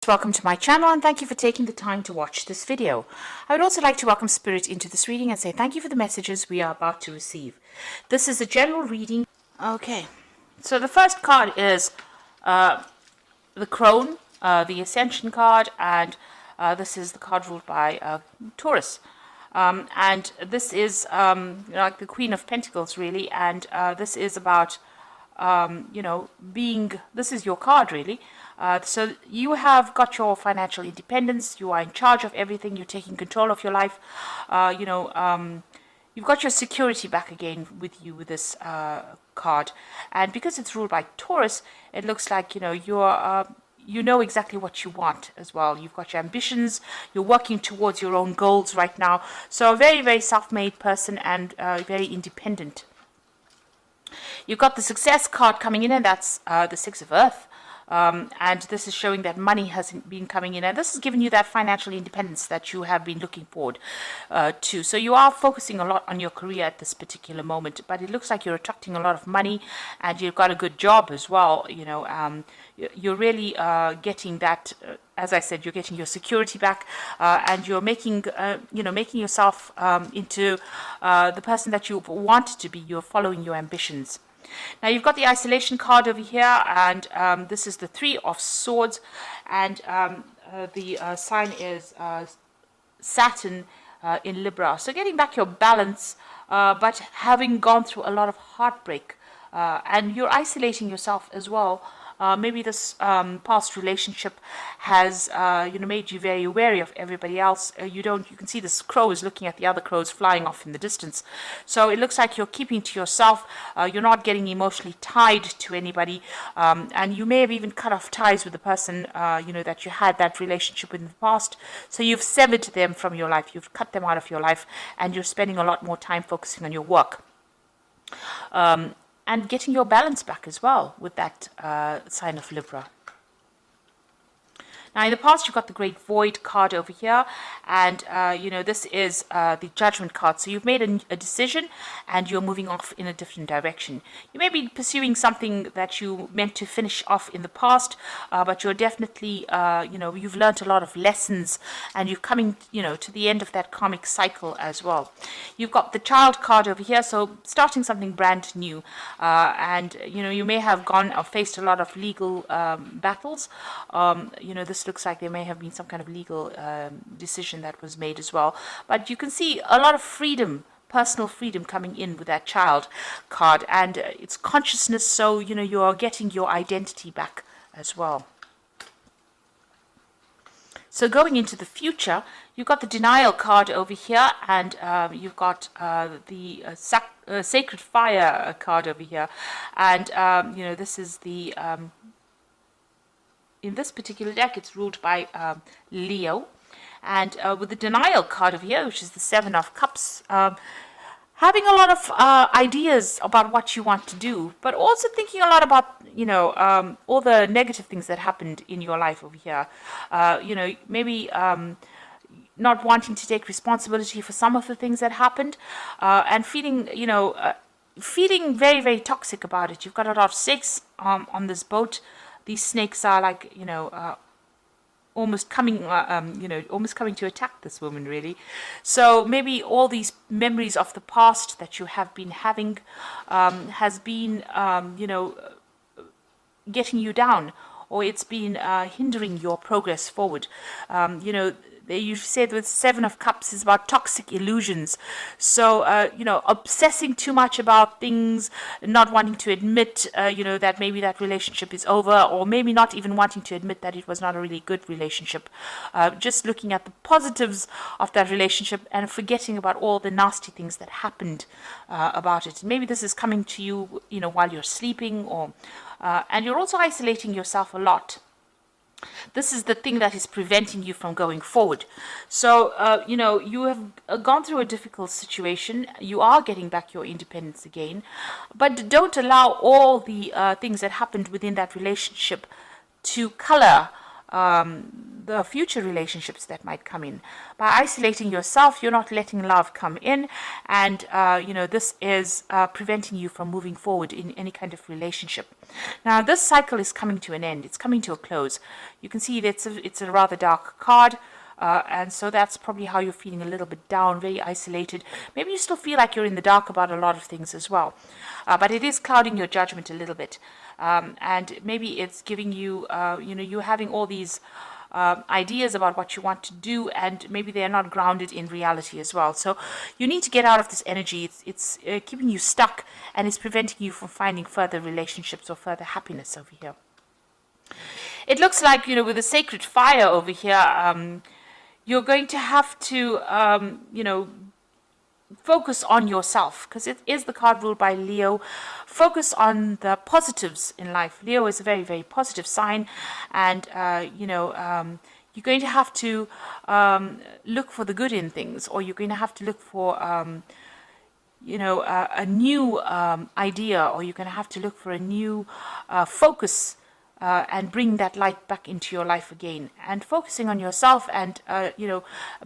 Welcome to my channel and thank you for taking the time to watch this video. I would also like to welcome Spirit into this reading and say thank you for the messages we are about to receive. This is a general reading. Okay, so the first card is the Crone, the Ascension card, and this is the card ruled by Taurus. And this is like the Queen of Pentacles really, and this is about this is your card really. So you have got your financial independence, you are in charge of everything, you're taking control of your life, you've got your security back again with you with this card. And because it's ruled by Taurus, it looks like, you know exactly what you want as well. You've got your ambitions, you're working towards your own goals right now. So a very, very self-made person and very independent. You've got the Success card coming in, and that's the Six of Earth. And this is showing that money has been coming in, and this is giving you that financial independence that you have been looking forward to. So you are focusing a lot on your career at this particular moment, but it looks like you're attracting a lot of money, and you've got a good job as well. You're really getting that. As I said, you're getting your security back, and you're making, making yourself into the person that you wanted to be. You're following your ambitions. Now you've got the Isolation card over here, and this is the Three of Swords, and the sign is Saturn in Libra. So getting back your balance, but having gone through a lot of heartbreak, and you're isolating yourself as well. Maybe this past relationship has made you very wary of everybody else. You can see this crow is looking at the other crows flying off in the distance. So it looks like you're keeping to yourself. You're not getting emotionally tied to anybody, and you may have even cut off ties with the person that you had that relationship with in the past. So you've severed them from your life. You've cut them out of your life, and you're spending a lot more time focusing on your work. And getting your balance back as well with that sign of Libra. Now, in the past, you've got the Great Void card over here, and, this is the Judgment card. So you've made a decision, and you're moving off in a different direction. You may be pursuing something that you meant to finish off in the past, but you're definitely, you've learned a lot of lessons, and you're coming, to the end of that karmic cycle as well. You've got the Child card over here, so starting something brand new, and, you may have gone or faced a lot of legal battles. This looks like there may have been some kind of legal decision that was made as well. But you can see a lot of freedom, personal freedom coming in with that Child card. And it's consciousness, so, you are getting your identity back as well. So going into the future, you've got the Denial card over here, and you've got the Sacred Fire card over here. And, this is the... in this particular deck, it's ruled by Leo. And with the Denial card over here, which is the Seven of Cups, having a lot of ideas about what you want to do, but also thinking a lot about, all the negative things that happened in your life over here. Maybe not wanting to take responsibility for some of the things that happened, and feeling, feeling very, very toxic about it. You've got a lot of snakes on this boat. These snakes are like, almost coming to attack this woman, really. So maybe all these memories of the past that you have been having has been, getting you down, or it's been hindering your progress forward. You said with Seven of Cups is about toxic illusions. So, obsessing too much about things, not wanting to admit, that maybe that relationship is over, or maybe not even wanting to admit that it was not a really good relationship. Just looking at the positives of that relationship and forgetting about all the nasty things that happened about it. Maybe this is coming to you, while you're sleeping, or and you're also isolating yourself a lot. This is the thing that is preventing you from going forward. So, you have gone through a difficult situation. You are getting back your independence again. But don't allow all the things that happened within that relationship to color the future relationships that might come in. By isolating yourself, you're not letting love come in, and this is preventing you from moving forward in any kind of relationship. Now, this cycle is coming to an end. It's coming to a close. You can see that it's a rather dark card. And so that's probably how you're feeling, a little bit down, very isolated. Maybe you still feel like you're in the dark about a lot of things as well. But it is clouding your judgment a little bit. And maybe it's giving you, you're having all these ideas about what you want to do, and maybe they're not grounded in reality as well. So you need to get out of this energy. It's keeping you stuck, and it's preventing you from finding further relationships or further happiness over here. It looks like, with the sacred fire over here, you're going to have to, focus on yourself, because it is the card ruled by Leo. Focus on the positives in life. Leo is a very, very positive sign, and, you're going to have to look for the good in things, or you're going to have to look for, a new idea, or you're going to have to look for a new focus, and bring that light back into your life again, and focusing on yourself, and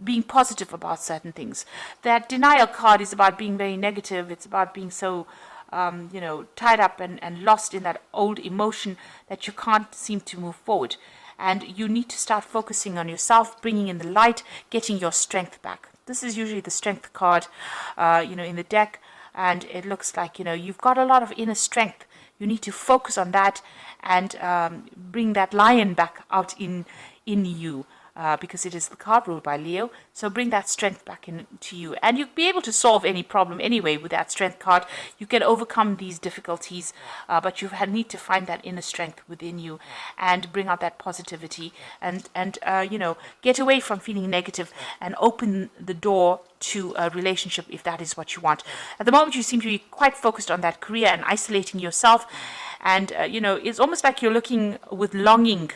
being positive about certain things. That denial card is about being very negative. It's about being so tied up and lost in that old emotion that you can't seem to move forward. And you need to start focusing on yourself, bringing in the light, getting your strength back. This is usually the strength card in the deck, and it looks like you've got a lot of inner strength. You need to focus on that and bring that lion back out in you, because it is the card ruled by Leo. So bring that strength back into you, and you'll be able to solve any problem anyway with that strength card. You can overcome these difficulties, but you need to find that inner strength within you and bring out that positivity, and get away from feeling negative and open the door to a relationship if that is what you want. At the moment, you seem to be quite focused on that career and isolating yourself, and it's almost like you're looking with longing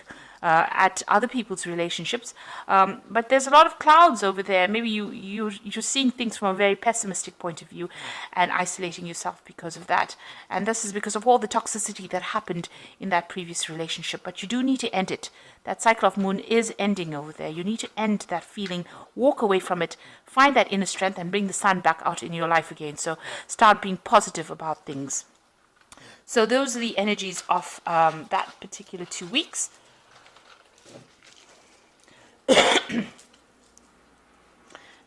at other people's relationships, but there's a lot of clouds over there. Maybe you're seeing things from a very pessimistic point of view and isolating yourself because of that. And this is because of all the toxicity that happened in that previous relationship. But you do need to end it. That cycle of moon is ending over there. You need to end that feeling, walk away from it, find that inner strength, and bring the sun back out in your life again. So start being positive about things. So those are the energies of that particular 2 weeks.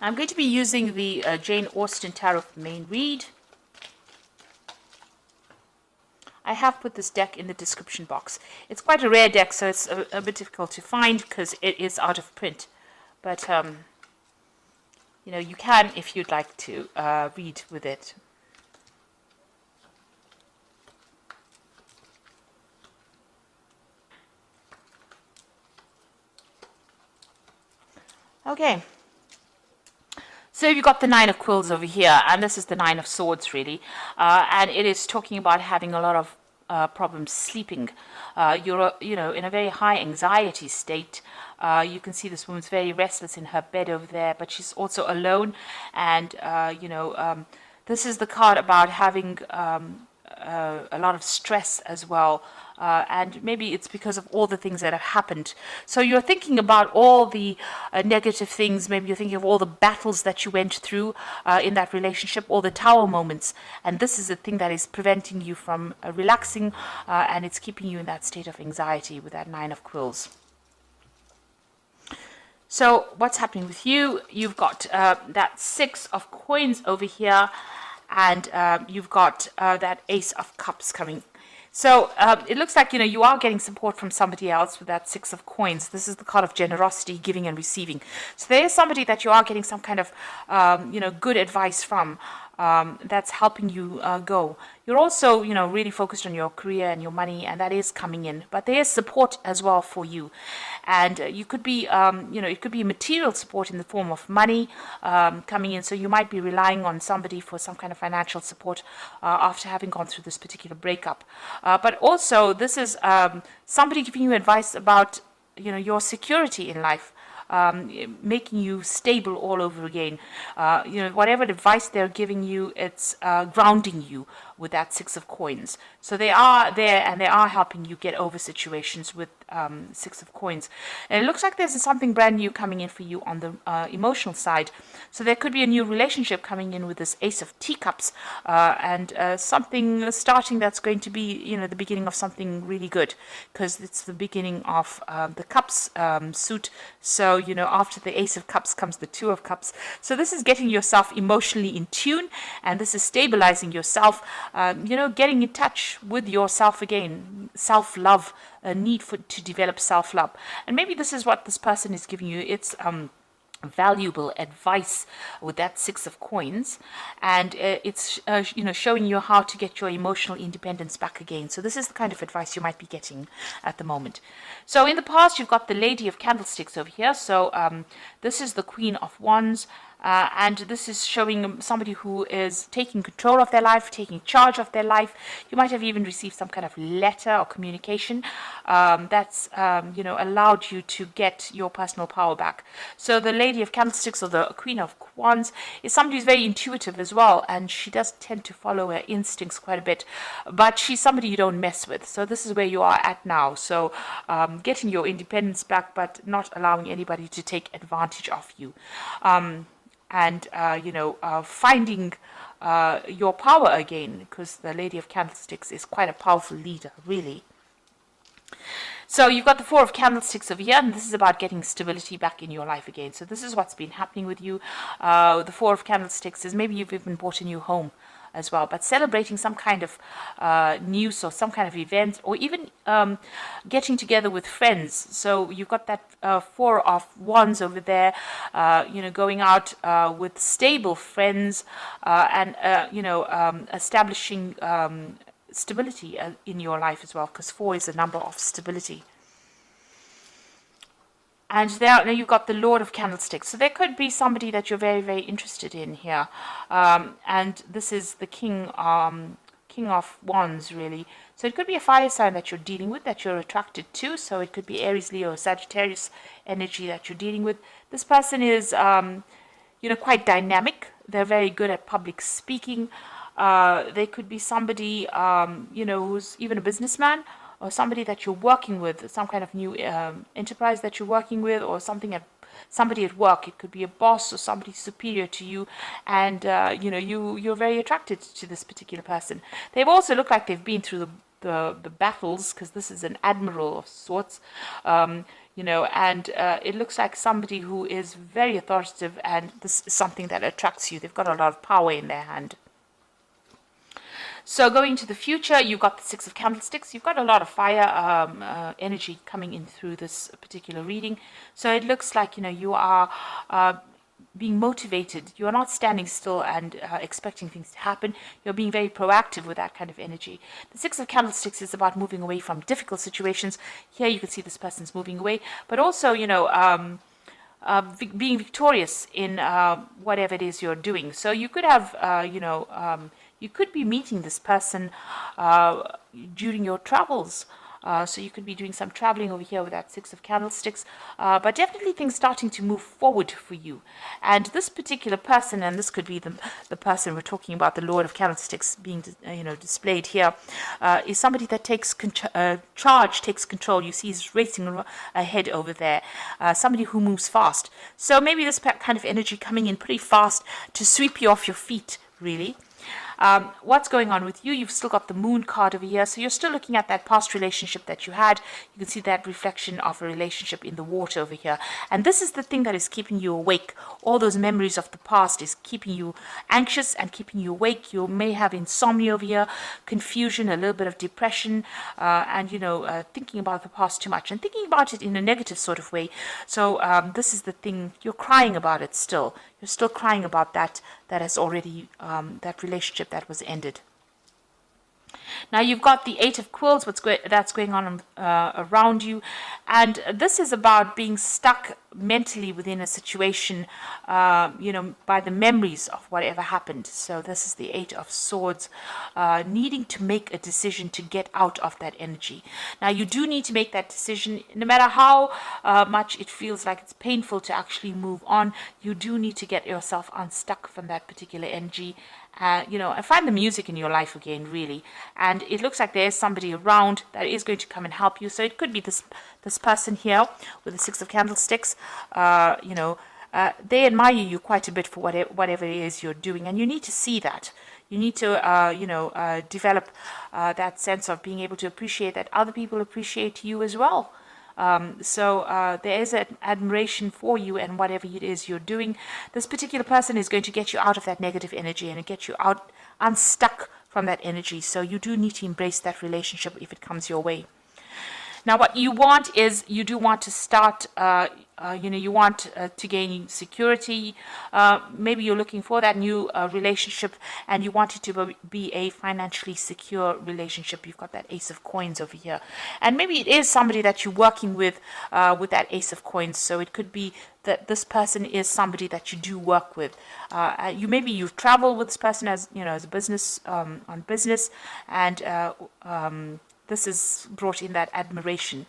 I'm going to be using the Jane Austen Tarot Main Read. I have put this deck in the description box. It's quite a rare deck, so it's a bit difficult to find because it is out of print. But, you can, if you'd like to, read with it. Okay, so you've got the Nine of Quills over here, and this is the Nine of Swords, really, and it is talking about having a lot of problems sleeping. You're, in a very high anxiety state. You can see this woman's very restless in her bed over there, but she's also alone, and, this is the card about having a lot of stress as well. And maybe it's because of all the things that have happened. So you're thinking about all the negative things. Maybe you're thinking of all the battles that you went through in that relationship, all the tower moments. And this is the thing that is preventing you from relaxing, and it's keeping you in that state of anxiety with that Nine of Quills. So what's happening with you? You've got that Six of Coins over here, and you've got that Ace of Cups coming. So it looks like, you are getting support from somebody else with that Six of Coins. This is the card of generosity, giving and receiving. So there is somebody that you are getting some kind of, good advice from, that's helping you go. You're also, really focused on your career and your money, and that is coming in. But there is support as well for you. And you could be, it could be material support in the form of money coming in. So you might be relying on somebody for some kind of financial support after having gone through this particular breakup. But also, this is somebody giving you advice about, your security in life. Making you stable all over again. Whatever advice they're giving you, it's grounding you with that Six of Coins. So they are there, and they are helping you get over situations with Six of Coins. And it looks like there's something brand new coming in for you on the emotional side. So there could be a new relationship coming in with this Ace of Teacups, and something starting that's going to be, you know, the beginning of something really good, because it's the beginning of the Cups suit. So, you know, after the Ace of Cups comes the Two of Cups. So this is getting yourself emotionally in tune, and this is stabilizing yourself, you know, getting in touch with yourself again, self-love, a need to develop self-love. And maybe this is what this person is giving you. It's valuable advice with that Six of Coins, and it's you know, showing you how to get your emotional independence back again. So this is the kind of advice you might be getting at the moment. So in the past, you've got the Lady of Candlesticks over here. So this is the Queen of Wands. And this is showing somebody who is taking control of their life, taking charge of their life. You might have even received some kind of letter or communication that's, you know, allowed you to get your personal power back. So the Lady of Candlesticks, or the Queen of Wands, is somebody who's very intuitive as well, and she does tend to follow her instincts quite a bit, but she's somebody you don't mess with. So this is where you are at now. So getting your independence back, but not allowing anybody to take advantage of you. And, you know, finding your power again, because the Lady of Candlesticks is quite a powerful leader, really. So you've got the Four of Candlesticks over here, and this is about getting stability back in your life again. So this is what's been happening with you. The Four of Candlesticks is maybe you've even bought a new home as well, but celebrating some kind of news or some kind of event, or even getting together with friends. So you've got that Four of Wands over there, you know, going out with stable friends, and you know, establishing stability in your life as well, because 4 is a number of stability. And there, now you've got the Lord of Candlesticks. So there could be somebody that you're very, very interested in here. And this is the King of Wands, really. So it could be a fire sign that you're dealing with, that you're attracted to. So it could be Aries, Leo, Sagittarius energy that you're dealing with. This person is, you know, quite dynamic. They're very good at public speaking. They could be somebody, you know, who's even a businessman, or somebody that you're working with, some kind of new enterprise that you're working with, or somebody at work. It could be a boss or somebody superior to you, and you know, you're very attracted to this particular person. They've also looked like they've been through the battles, because this is an admiral of sorts, you know, and it looks like somebody who is very authoritative, and this is something that attracts you. They've got a lot of power in their hand. So going to the future, you've got the Six of Candlesticks. You've got a lot of fire energy coming in through this particular reading. So it looks like, you know, you are being motivated. You are not standing still and expecting things to happen. You're being very proactive with that kind of energy. The Six of Candlesticks is about moving away from difficult situations. Here you can see this person's moving away, but also, you know, being victorious in whatever it is you're doing. So you could have, you know, you could be meeting this person during your travels. So you could be doing some traveling over here with that Six of Candlesticks, but definitely things starting to move forward for you. And this particular person, and this could be the person we're talking about, the Lord of Candlesticks being you know, displayed here, is somebody that takes charge, takes control. You see he's racing ahead over there, somebody who moves fast. So maybe this kind of energy coming in pretty fast to sweep you off your feet, really. What's going on with you? You've still got the Moon card over here, so you're still looking at that past relationship that you had. You can see that reflection of a relationship in the water over here, and this is the thing that is keeping you awake. All those memories of the past is keeping you anxious and keeping you awake. You may have insomnia over here, confusion, a little bit of depression, and you know, thinking about the past too much and thinking about it in a negative sort of way. So this is the thing, you're crying about it still. You're still crying about that has already, that relationship that was ended. Now you've got the Eight of Quills, that's going on around you, and this is about being stuck mentally within a situation, you know, by the memories of whatever happened. So this is the Eight of Swords, needing to make a decision to get out of that energy. Now you do need to make that decision, no matter how much it feels like it's painful to actually move on. You do need to get yourself unstuck from that particular energy and find the music in your life again, really. And it looks like there is somebody around that is going to come and help you. So it could be this person here with the Six of Candlesticks. They admire you quite a bit for whatever it is you're doing, and you need to see that. You need to, develop that sense of being able to appreciate that other people appreciate you as well. So there is an admiration for you and whatever it is you're doing. This particular person is going to get you out of that negative energy and get you out unstuck from that energy. So you do need to embrace that relationship if it comes your way. Now, what you want is you do want to start, you want to gain security. Maybe you're looking for that new relationship and you want it to be a financially secure relationship. You've got that Ace of Coins over here. And maybe it is somebody that you're working with that Ace of Coins. So it could be that this person is somebody that you do work with. Maybe you've traveled with this person as a business, on business, and this is brought in that admiration.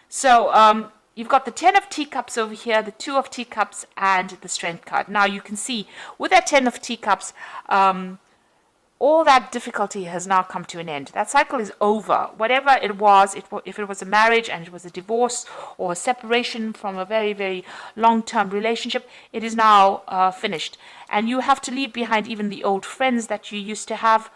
So you've got the 10 of Teacups over here, the 2 of Teacups, and the Strength card. Now you can see with that 10 of Teacups, all that difficulty has now come to an end. That cycle is over. Whatever it was, if it was a marriage and it was a divorce or a separation from a very, very long-term relationship, it is now finished. And you have to leave behind even the old friends that you used to have,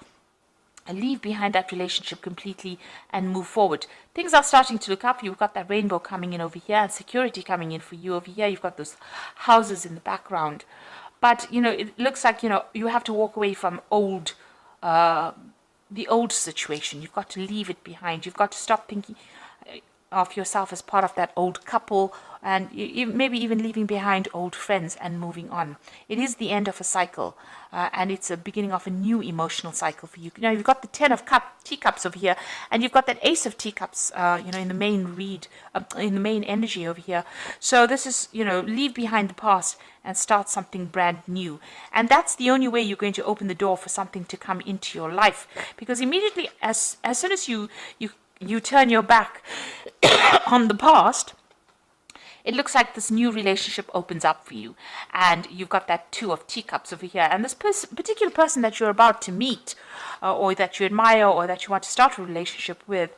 and leave behind that relationship completely and move forward. Things are starting to look up. You've got that rainbow coming in over here and security coming in for you over here. You've got those houses in the background. But, it looks like, you have to walk away from the old situation. You've got to leave it behind. You've got to stop thinking of yourself as part of that old couple, and maybe even leaving behind old friends and moving on. It is the end of a cycle, and it's a beginning of a new emotional cycle for you. Now you've got the 10 of Teacups over here, and you've got that Ace of Teacups, in the main in the main energy over here. So this is, leave behind the past and start something brand new. And that's the only way you're going to open the door for something to come into your life, because immediately as soon as you turn your back on the past, it looks like this new relationship opens up for you. And you've got that 2 of Teacups over here. And this particular person that you're about to meet, or that you admire, or that you want to start a relationship with,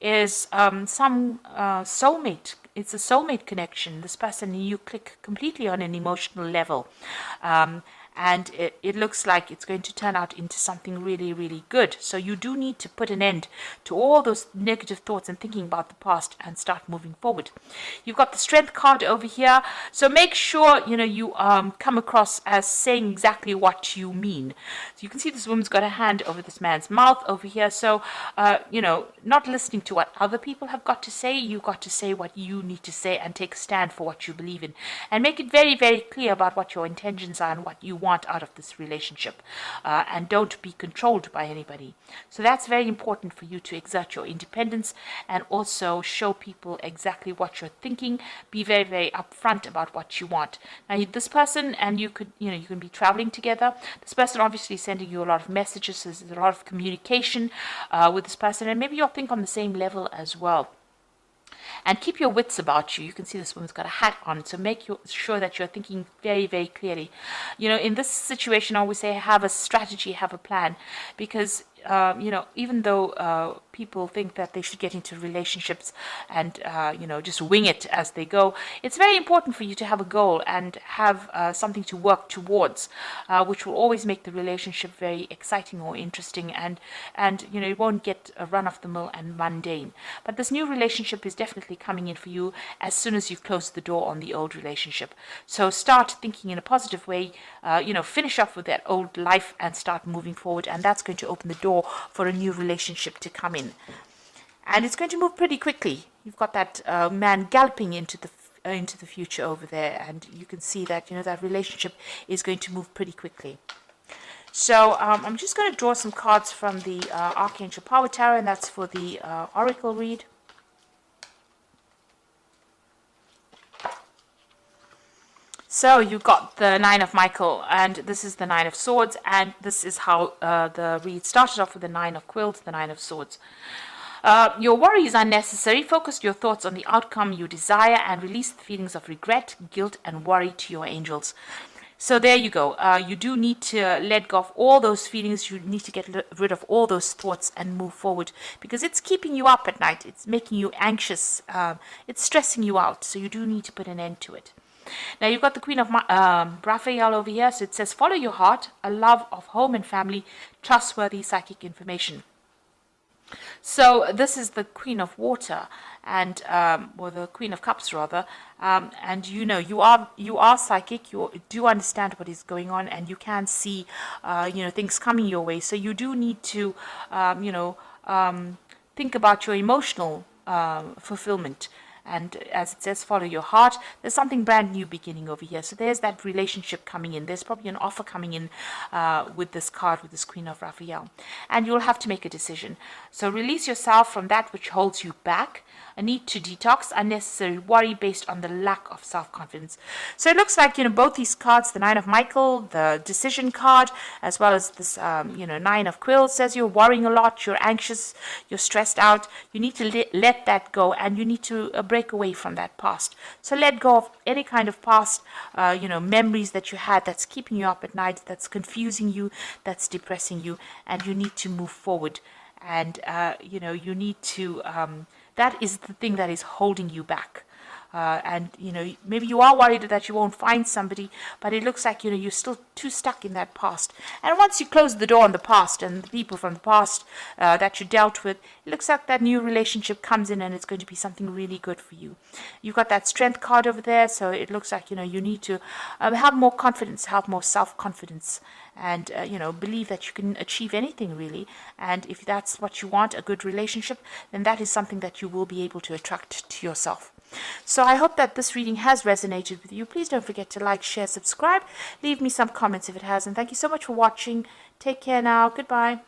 is some soulmate. It's a soulmate connection. This person, you click completely on an emotional level. And it looks like it's going to turn out into something really, really good. So you do need to put an end to all those negative thoughts and thinking about the past and start moving forward. You've got the Strength card over here. So make sure, you come across as saying exactly what you mean. So you can see this woman's got a hand over this man's mouth over here. So, not listening to what other people have got to say. You've got to say what you need to say and take a stand for what you believe in. And make it very, very clear about what your intentions are and what you want out of this relationship, and don't be controlled by anybody. So that's very important for you to exert your independence and also show people exactly what you're thinking. Be very, very upfront about what you want. Now this person and you can be traveling together. This person obviously sending you a lot of messages. So there's a lot of communication with this person, and maybe you'll think on the same level as well. And keep your wits about you. You can see this woman's got a hat on, so make sure that you're thinking very, very clearly. In this situation, I always say have a strategy, have a plan, because even though people think that they should get into relationships and, just wing it as they go, it's very important for you to have a goal and have something to work towards, which will always make the relationship very exciting or interesting, and it won't get a run-of-the-mill and mundane. But this new relationship is definitely coming in for you as soon as you've closed the door on the old relationship. So start thinking in a positive way, finish off with that old life and start moving forward, and that's going to open the door for a new relationship to come in. And it's going to move pretty quickly. You've got that man galloping into the future over there, and you can see that that relationship is going to move pretty quickly. So I'm just going to draw some cards from the Archangel Power Tarot, and that's for the Oracle read. So you got the 9 of Michael, and this is the 9 of Swords, and this is how the read started off with the 9 of Quills, the 9 of Swords. Your worry is unnecessary. Focus your thoughts on the outcome you desire and release the feelings of regret, guilt, and worry to your angels. So there you go. You do need to let go of all those feelings. You need to get rid of all those thoughts and move forward, because it's keeping you up at night. It's making you anxious. It's stressing you out. So you do need to put an end to it. Now you've got the Queen of Raphael over here. So it says, follow your heart, a love of home and family, trustworthy psychic information. So this is the Queen of Water, and or the Queen of Cups rather, and you know you are psychic. You do understand what is going on, and you can see things coming your way. So you do need to think about your emotional fulfillment. And as it says, follow your heart. There's something brand new beginning over here. So there's that relationship coming in. There's probably an offer coming in with this card, with this Queen of Raphael. And you'll have to make a decision. So release yourself from that which holds you back. A need to detox unnecessary worry based on the lack of self-confidence. So it looks like, both these cards, the Nine of Michael, the decision card, as well as this, Nine of Quills, says you're worrying a lot, you're anxious, you're stressed out. You need to let that go, and you need to break away from that past. So let go of any kind of past, memories that you had that's keeping you up at night, that's confusing you, that's depressing you, and you need to move forward. And, you need to... that is the thing that is holding you back. And maybe you are worried that you won't find somebody, but it looks like you're still too stuck in that past. And once you close the door on the past and the people from the past that you dealt with, it looks like that new relationship comes in, and it's going to be something really good for you. You've got that Strength card over there, so it looks like you need to have more confidence, have more self-confidence, and believe that you can achieve anything really. And if that's what you want, a good relationship, then that is something that you will be able to attract to yourself. So I hope that this reading has resonated with you. Please don't forget to like, share, subscribe. Leave me some comments if it has. And thank you so much for watching. Take care now. Goodbye.